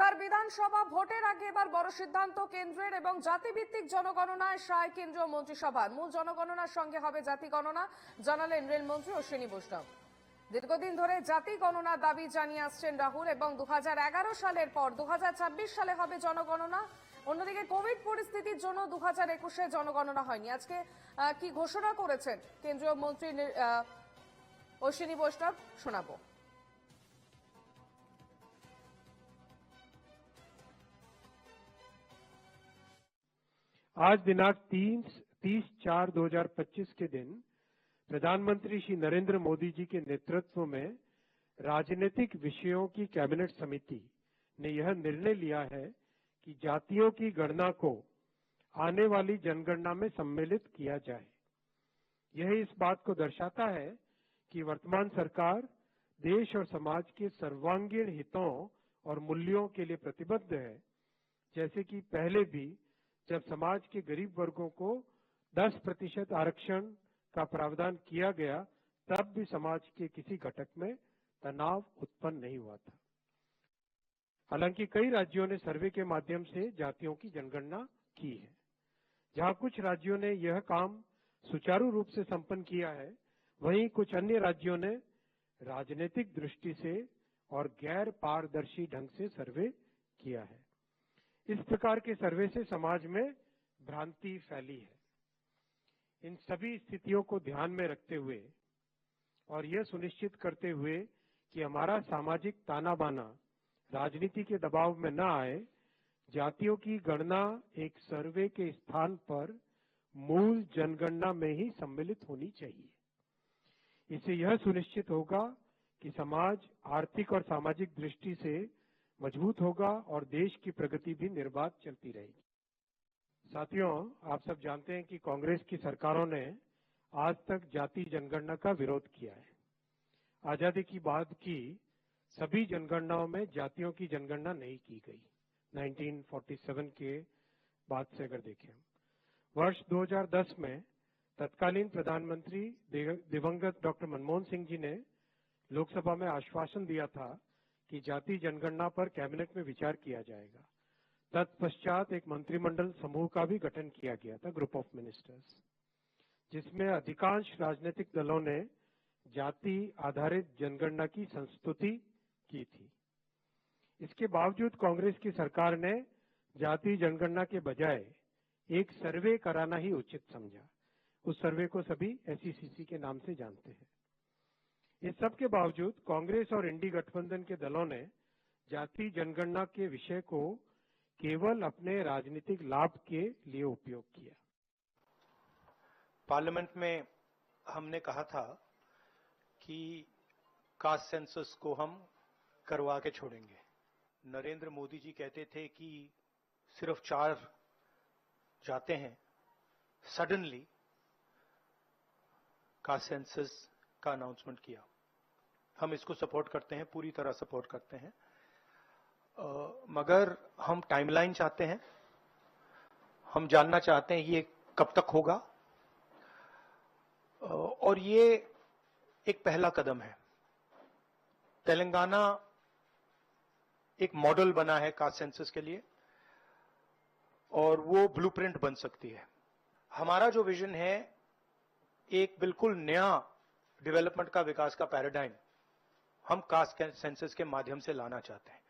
এবার বিধানসভা ভোটের আগে এবার বড় সিদ্ধান্ত কেন্দ্রের এবং জাতিভিত্তিক জনগণনায় সায় কেন্দ্রীয় মন্ত্রিসভার। মূল জনগণনার সঙ্গে হবে জাতি গণনা, জানালেন রেলমন্ত্রী অশ্বিনী বৈষ্ণব। দীর্ঘদিন ধরে জাতি গণনার দাবি জানিয়ে আসছেন রাহুল এবং 2011 সালের পর 2026 সালে হবে জনগণনা। অন্যদিকে কোভিড পরিস্থিতির জন্য 2021-এ জনগণনা হয়নি। আজকে কি ঘোষণা করেছেন কেন্দ্রীয় মন্ত্রী অশ্বিনী বৈষ্ণব, শোনাবো। आज दिनांक 30/4/2025 के दिन प्रधानमंत्री श्री नरेंद्र मोदी जी के नेतृत्व में राजनीतिक विषयों की कैबिनेट समिति ने यह निर्णय लिया है कि जातियों की गणना को आने वाली जनगणना में सम्मिलित किया जाए। यह इस बात को दर्शाता है कि वर्तमान सरकार देश और समाज के सर्वांगीण हितों और मूल्यों के लिए प्रतिबद्ध है। जैसे कि पहले भी जब समाज के गरीब वर्गों को 10% आरक्षण का प्रावधान किया गया, तब भी समाज के किसी घटक में तनाव उत्पन्न नहीं हुआ था। हालांकि कई राज्यों ने सर्वे के माध्यम से जातियों की जनगणना की है। जहां कुछ राज्यों ने यह काम सुचारू रूप से संपन्न किया है, वहीं कुछ अन्य राज्यों ने राजनीतिक दृष्टि से और गैर पारदर्शी ढंग से सर्वे किया है। इस प्रकार के सर्वे से समाज में भ्रांति फैली है। इन सभी स्थितियों को ध्यान में रखते हुए और यह सुनिश्चित करते हुए कि हमारा सामाजिक ताना बाना राजनीति के दबाव में न आए, जातियों की गणना एक सर्वे के स्थान पर मूल जनगणना में ही सम्मिलित होनी चाहिए। इससे यह सुनिश्चित होगा कि समाज आर्थिक और सामाजिक दृष्टि से मजबूत होगा और देश की प्रगति भी निर्बाध चलती रहेगी। साथियों, आप सब जानते हैं कि कांग्रेस की सरकारों ने आज तक जाति जनगणना का विरोध किया है। आजादी की बाद की सभी जनगणनाओं में जातियों की जनगणना नहीं की गई। 1947 के बाद से अगर देखें, वर्ष 2010 में तत्कालीन प्रधानमंत्री दिवंगत डॉक्टर मनमोहन सिंह जी ने लोकसभा में आश्वासन दिया था कि जाति जनगणना पर कैबिनेट में विचार किया जाएगा। तत्पश्चात एक मंत्रिमंडल समूह का भी गठन किया गया था, ग्रुप ऑफ मिनिस्टर्स, जिसमें अधिकांश राजनीतिक दलों ने जाति आधारित जनगणना की संस्तुति की थी। इसके बावजूद कांग्रेस की सरकार ने जाति जनगणना के बजाय एक सर्वे कराना ही उचित समझा। उस सर्वे को सभी SECC के नाम से जानते हैं। इस सब के बावजूद कांग्रेस और इंडी गठबंधन के दलों ने जाति जनगणना के विषय को केवल अपने राजनीतिक लाभ के लिए उपयोग किया। पार्लियामेंट में हमने कहा था कि कास्ट सेंसस को हम करवा के छोड़ेंगे। नरेंद्र मोदी जी कहते थे कि सिर्फ 4 जाते हैं। सडनली कास्ट सेंसस का अनाउंसमेंट किया। हम इसको सपोर्ट करते हैं, पूरी तरह सपोर्ट करते हैं, मगर हम टाइमलाइन चाहते हैं। हम जानना चाहते हैं ये कब तक होगा, और ये एक पहला कदम है। तेलंगाना एक मॉडल बना है कास्ट सेंसस के लिए, और वो ब्लूप्रिंट बन सकती है। हमारा जो विजन है, एक बिल्कुल नया डेवलपमेंट का, विकास का पैराडाइम हम कास्ट सेंसस के माध्यम से लाना चाहते हैं।